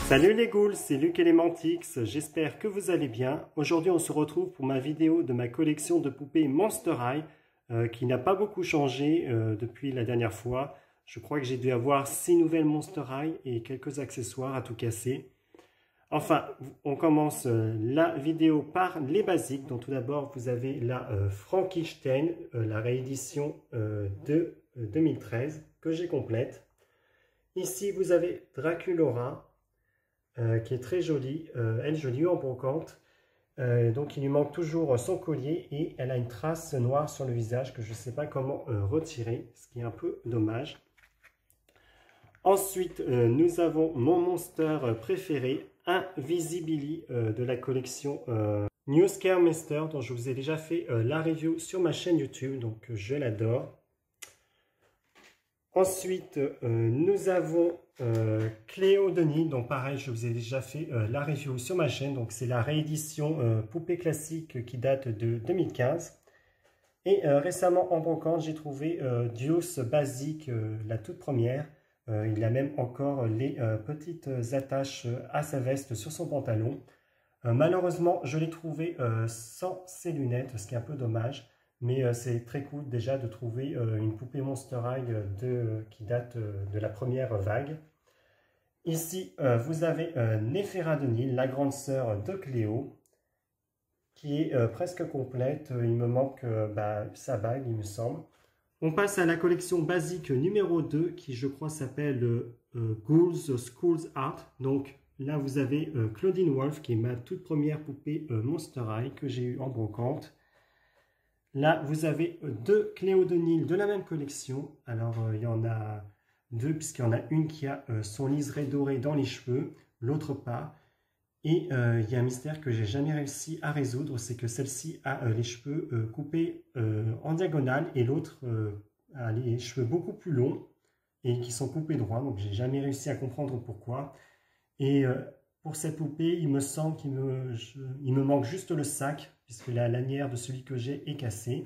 Salut les ghouls, c'est Luc Elementix, j'espère que vous allez bien. Aujourd'hui on se retrouve pour ma vidéo de ma collection de poupées Monster High qui n'a pas beaucoup changé depuis la dernière fois. Je crois que j'ai dû avoir 6 nouvelles Monster High et quelques accessoires à tout casser. Enfin, on commence la vidéo par les basiques. Donc tout d'abord vous avez la Frankenstein, la réédition de 2013 que j'ai complète. Ici vous avez Draculaura. Qui est très jolie, elle jolie en brocante, donc il lui manque toujours son collier et elle a une trace noire sur le visage que je ne sais pas comment retirer, ce qui est un peu dommage. Ensuite nous avons mon monster préféré, Invisibili de la collection New Scare Monster, dont je vous ai déjà fait la review sur ma chaîne YouTube, donc je l'adore. Ensuite, nous avons Cléo Denis, donc pareil, je vous ai déjà fait la review sur ma chaîne. Donc c'est la réédition poupée classique qui date de 2015. Et récemment en brocante, j'ai trouvé Deuce basique, la toute première. Il a même encore les petites attaches à sa veste sur son pantalon. Malheureusement, je l'ai trouvé sans ses lunettes, ce qui est un peu dommage. Mais c'est très cool déjà de trouver une poupée Monster High qui date de la première vague. Ici, vous avez Neferadonil, la grande sœur de Cléo, qui est presque complète. Il me manque sa bague, il me semble. On passe à la collection basique numéro 2, qui je crois s'appelle Ghouls Schools Art. Donc là, vous avez Claudine Wolf, qui est ma toute première poupée Monster High que j'ai eue en brocante. Là, vous avez deux Cléo Denis de la même collection. Alors, il y en a deux, puisqu'il y en a une qui a son liseré doré dans les cheveux, l'autre pas. Et il y a un mystère que j'ai jamais réussi à résoudre, c'est que celle-ci a les cheveux coupés en diagonale et l'autre a les cheveux beaucoup plus longs et qui sont coupés droit. Donc, j'ai jamais réussi à comprendre pourquoi. Et pour cette poupée, il me semble qu'il me manque juste le sac, puisque la lanière de celui que j'ai est cassée.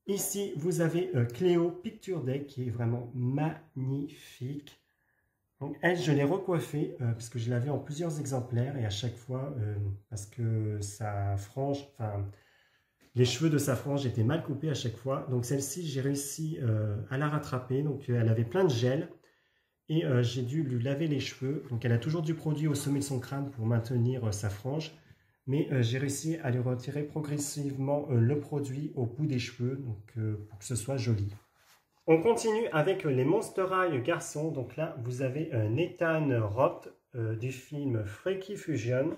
Ici, vous avez Cléo Picture Deck, qui est vraiment magnifique. Donc, elle, je l'ai recoiffée, parce que je l'avais en plusieurs exemplaires, et à chaque fois, parce que sa frange, enfin, les cheveux de sa frange étaient mal coupés à chaque fois. Donc, celle-ci, j'ai réussi à la rattraper. Donc, elle avait plein de gel. Et j'ai dû lui laver les cheveux. Donc elle a toujours du produit au sommet de son crâne pour maintenir sa frange. Mais j'ai réussi à lui retirer progressivement le produit au bout des cheveux, donc, pour que ce soit joli. On continue avec les Monster High garçons. Donc là, vous avez Nathan Roth du film Freaky Fusion.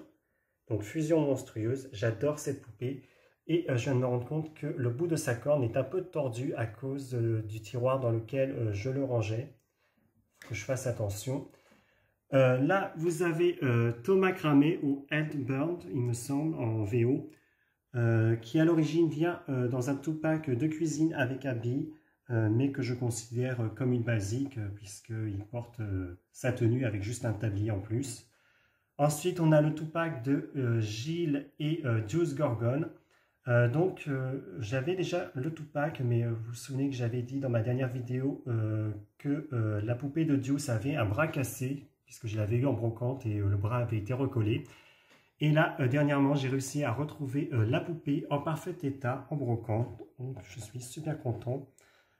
Donc fusion monstrueuse. J'adore cette poupée. Et je viens de me rendre compte que le bout de sa corne est un peu tordu à cause du tiroir dans lequel je le rangeais. Que je fasse attention. Là, vous avez Thomas Cramé ou Headbird, il me semble, en VO, qui à l'origine vient dans un two-pack de cuisine avec habit, mais que je considère comme une basique, puisqu'il porte sa tenue avec juste un tablier en plus. Ensuite, on a le two-pack de Gilles et Deuce Gorgon. Donc, j'avais déjà le two-pack, mais vous vous souvenez que j'avais dit dans ma dernière vidéo que la poupée de Deuce avait un bras cassé, puisque je l'avais eu en brocante et le bras avait été recollé. Et là, dernièrement, j'ai réussi à retrouver la poupée en parfait état, en brocante. Donc, je suis super content.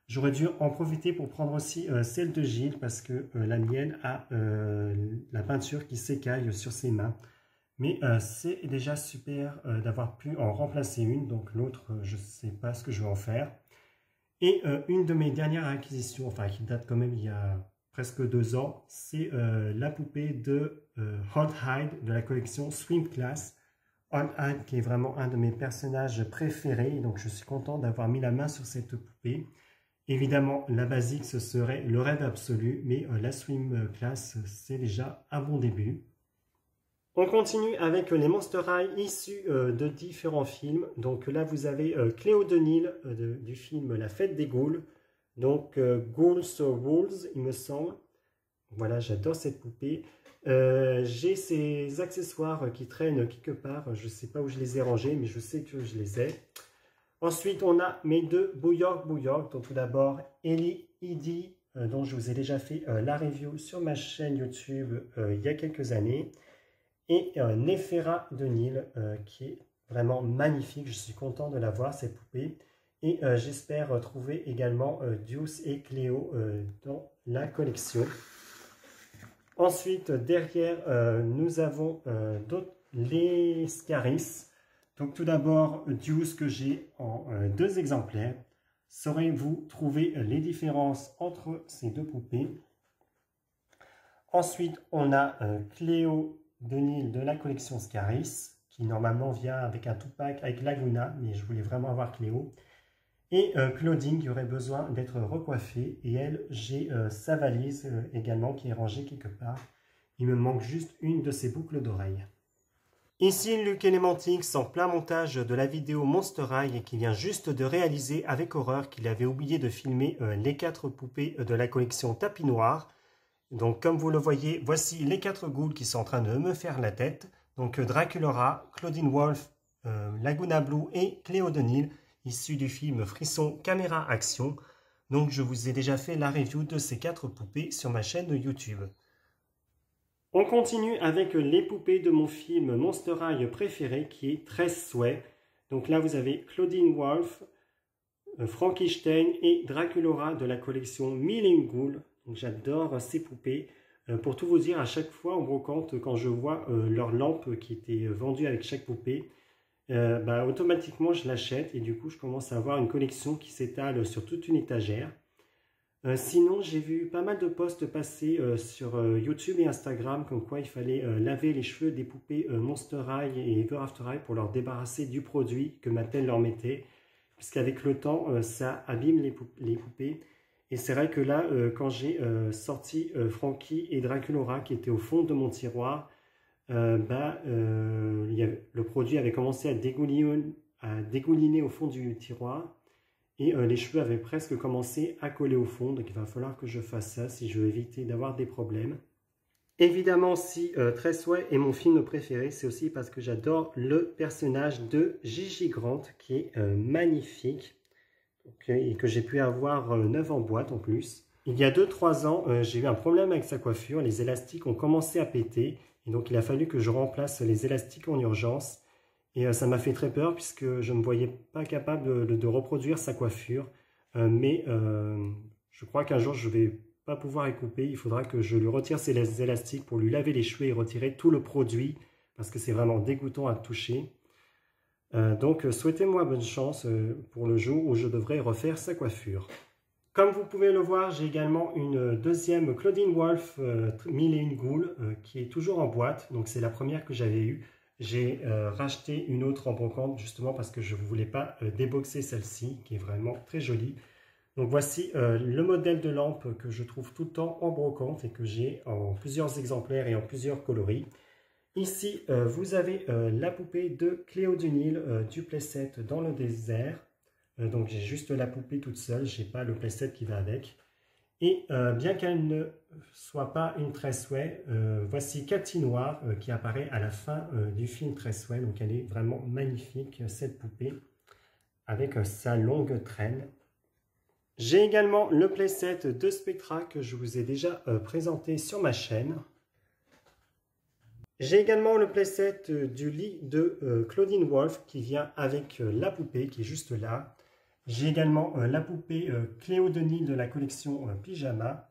J'aurais dû en profiter pour prendre aussi celle de Gilles, parce que la mienne a la peinture qui s'écaille sur ses mains. Mais c'est déjà super d'avoir pu en remplacer une, donc l'autre, je ne sais pas ce que je vais en faire. Et une de mes dernières acquisitions, enfin qui date quand même il y a presque 2 ans, c'est la poupée de Hot Hide de la collection Swim Class. Hot Hide qui est vraiment un de mes personnages préférés, donc je suis content d'avoir mis la main sur cette poupée. Évidemment, la basique, ce serait le rêve absolu, mais la Swim Class, c'est déjà un bon début. On continue avec les Monster High issus de différents films. Donc là, vous avez Cléo Denis du film La Fête des Ghouls. Donc Ghouls or Wolves, il me semble. Voilà, j'adore cette poupée. J'ai ces accessoires qui traînent quelque part. Je ne sais pas où je les ai rangés, mais je sais que je les ai. Ensuite, on a mes deux Bouyork. Donc tout d'abord, Ellie Edie dont je vous ai déjà fait la review sur ma chaîne YouTube il y a quelques années. Et Néféra de Nil, qui est vraiment magnifique. Je suis content de la voir, cette poupée. Et j'espère trouver également Deuce et Cléo dans la collection. Ensuite, derrière, nous avons les Scaris. Donc tout d'abord, Deuce que j'ai en 2 exemplaires. Saurez-vous trouver les différences entre ces 2 poupées? Ensuite, on a Cléo de Nil de la collection Scaris, qui normalement vient avec un two-pack avec Laguna, mais je voulais vraiment avoir Cléo. Et Claudine qui aurait besoin d'être recoiffée. Et elle, j'ai sa valise également qui est rangée quelque part. Il me manque juste une de ses boucles d'oreilles. Ici, Luc Elementix en plein montage de la vidéo Monster High et qui vient juste de réaliser avec horreur qu'il avait oublié de filmer les 4 poupées de la collection Tapis Noir. Donc comme vous le voyez, voici les 4 ghouls qui sont en train de me faire la tête. Donc Draculaura, Claudine Wolf, Laguna Blue et Cléo de Nil, issus du film Frisson Caméra Action. Donc je vous ai déjà fait la review de ces 4 poupées sur ma chaîne de YouTube. On continue avec les poupées de mon film Monster High préféré qui est 13 souhaits. Donc là vous avez Claudine Wolf, Frankenstein et Draculaura de la collection Mille Ghoul. J'adore ces poupées. Pour tout vous dire, à chaque fois en brocante, quand je vois leur lampe qui était vendue avec chaque poupée, automatiquement je l'achète et du coup je commence à avoir une collection qui s'étale sur toute une étagère. Sinon, j'ai vu pas mal de posts passer sur YouTube et Instagram comme quoi il fallait laver les cheveux des poupées Monster High et Ever After High pour leur débarrasser du produit que Mattel leur mettait. Puisqu'avec le temps, ça abîme les poupées. Et c'est vrai que là, quand j'ai sorti Frankie et Draculaura qui étaient au fond de mon tiroir, le produit avait commencé à dégouliner au fond du tiroir. Et les cheveux avaient presque commencé à coller au fond. Donc il va falloir que je fasse ça si je veux éviter d'avoir des problèmes. Évidemment, si 13 souhaits est mon film préféré, c'est aussi parce que j'adore le personnage de Gigi Grant qui est magnifique. Et que j'ai pu avoir 9 en boîte en plus. Il y a 2-3 ans, j'ai eu un problème avec sa coiffure. Les élastiques ont commencé à péter. Et donc il a fallu que je remplace les élastiques en urgence. Et ça m'a fait très peur puisque je ne me voyais pas capable de reproduire sa coiffure. Je crois qu'un jour je ne vais pas pouvoir y couper. Il faudra que je lui retire ses élastiques pour lui laver les cheveux et retirer tout le produit. Parce que c'est vraiment dégoûtant à toucher. Donc souhaitez-moi bonne chance pour le jour où je devrais refaire sa coiffure. Comme vous pouvez le voir, j'ai également une deuxième Claudine Wolf Mille Ghoul qui est toujours en boîte. Donc c'est la première que j'avais eue. J'ai racheté une autre en brocante justement parce que je ne voulais pas déboxer celle-ci qui est vraiment très jolie. Donc voici le modèle de lampe que je trouve tout le temps en brocante et que j'ai en plusieurs exemplaires et en plusieurs coloris. Ici, vous avez la poupée de Cléo de Nil du playset dans le désert. Donc j'ai juste la poupée toute seule, je n'ai pas le playset qui va avec. Et bien qu'elle ne soit pas une 13 souhaits, voici Cathy Noir qui apparaît à la fin du film 13 souhaits. Donc elle est vraiment magnifique cette poupée avec sa longue traîne. J'ai également le playset de Spectra que je vous ai déjà présenté sur ma chaîne. J'ai également le playset du lit de Claudine Wolf qui vient avec la poupée qui est juste là. J'ai également la poupée Cléo de Nil de la collection Pyjama.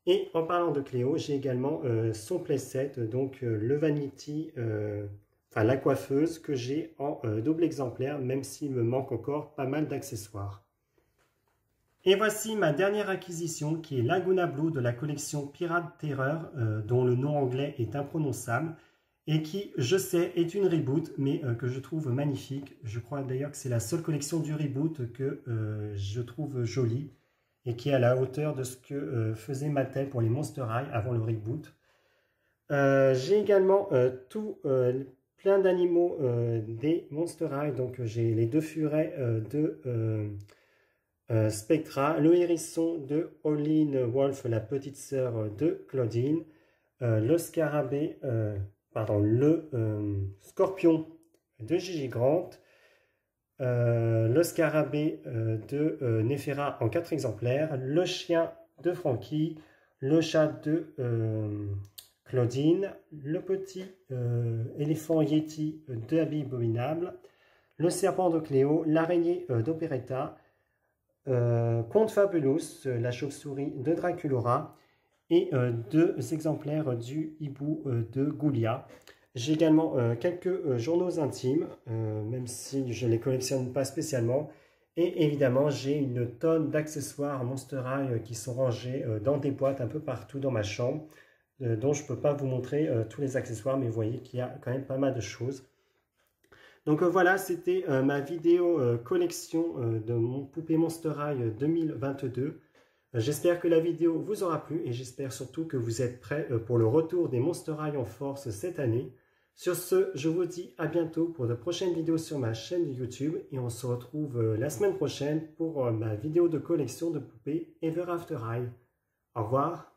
Et en parlant de Cléo, j'ai également son playset, donc le Vanity, la coiffeuse que j'ai en double exemplaire, même s'il me manque encore pas mal d'accessoires. Et voici ma dernière acquisition qui est Laguna Blue de la collection Pirate Terror, dont le nom anglais est imprononçable. Et qui, je sais, est une reboot, mais que je trouve magnifique. Je crois d'ailleurs que c'est la seule collection du reboot que je trouve jolie et qui est à la hauteur de ce que faisait Mattel pour les Monster High avant le reboot. J'ai également plein d'animaux des Monster High. Donc j'ai les 2 furets de Spectra, le hérisson de Olin Wolf, la petite sœur de Claudine, le scarabée... le scorpion de Gigi Grant, le scarabée de Néféra en 4 exemplaires, le chien de Frankie, le chat de Claudine, le petit éléphant Yeti de Abby Abominable, le serpent de Cléo, l'araignée d'Operetta, Conte Fabulous, la chauve-souris de Draculora et 2 exemplaires du hibou de Goulia. J'ai également quelques journaux intimes, même si je ne les collectionne pas spécialement. Et évidemment, j'ai une tonne d'accessoires Monster High qui sont rangés dans des boîtes un peu partout dans ma chambre, dont je ne peux pas vous montrer tous les accessoires, mais vous voyez qu'il y a quand même pas mal de choses. Donc voilà, c'était ma vidéo collection de mon poupée Monster High 2022. J'espère que la vidéo vous aura plu et j'espère surtout que vous êtes prêts pour le retour des Monster High en force cette année. Sur ce, je vous dis à bientôt pour de prochaines vidéos sur ma chaîne de YouTube et on se retrouve la semaine prochaine pour ma vidéo de collection de poupées Ever After High. Au revoir.